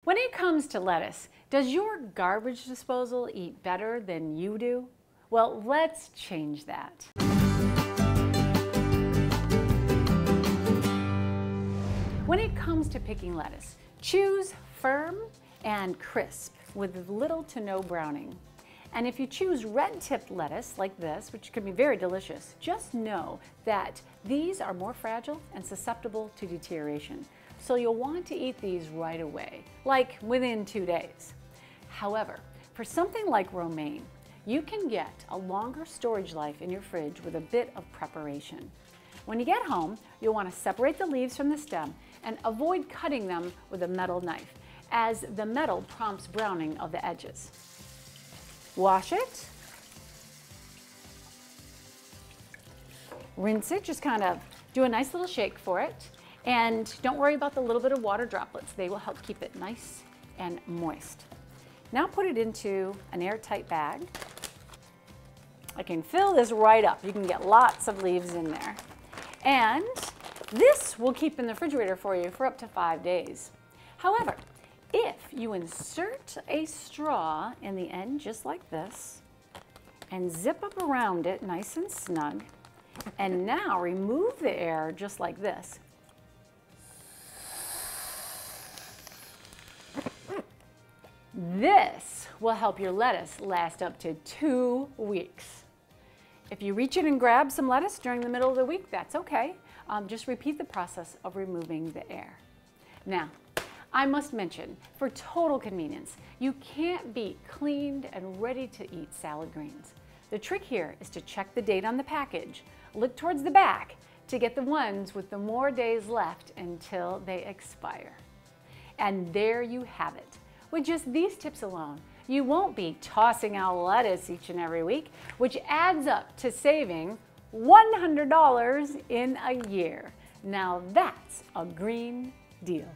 When it comes to lettuce, does your garbage disposal eat better than you do? Well, let's change that. When it comes to picking lettuce, choose firm and crisp with little to no browning. And if you choose red-tipped lettuce like this, which can be very delicious, just know that these are more fragile and susceptible to deterioration. So you'll want to eat these right away, like within 2 days. However, for something like romaine, you can get a longer storage life in your fridge with a bit of preparation. When you get home, you'll want to separate the leaves from the stem and avoid cutting them with a metal knife, as the metal prompts browning of the edges. Wash it, rinse it, just kind of do a nice little shake for it, and don't worry about the little bit of water droplets. They will help keep it nice and moist. Now put it into an airtight bag. I can fill this right up. You can get lots of leaves in there. And this will keep in the refrigerator for you for up to 5 days. However, if you insert a straw in the end just like this and zip up around it nice and snug, and now remove the air just like this, this will help your lettuce last up to 2 weeks. If you reach in and grab some lettuce during the middle of the week, that's okay. Just repeat the process of removing the air. Now, I must mention, for total convenience, you can't beat cleaned and ready to eat salad greens. The trick here is to check the date on the package, look towards the back to get the ones with the more days left until they expire. And there you have it. With just these tips alone, you won't be tossing out lettuce each and every week, which adds up to saving $100 in a year. Now that's a green deal.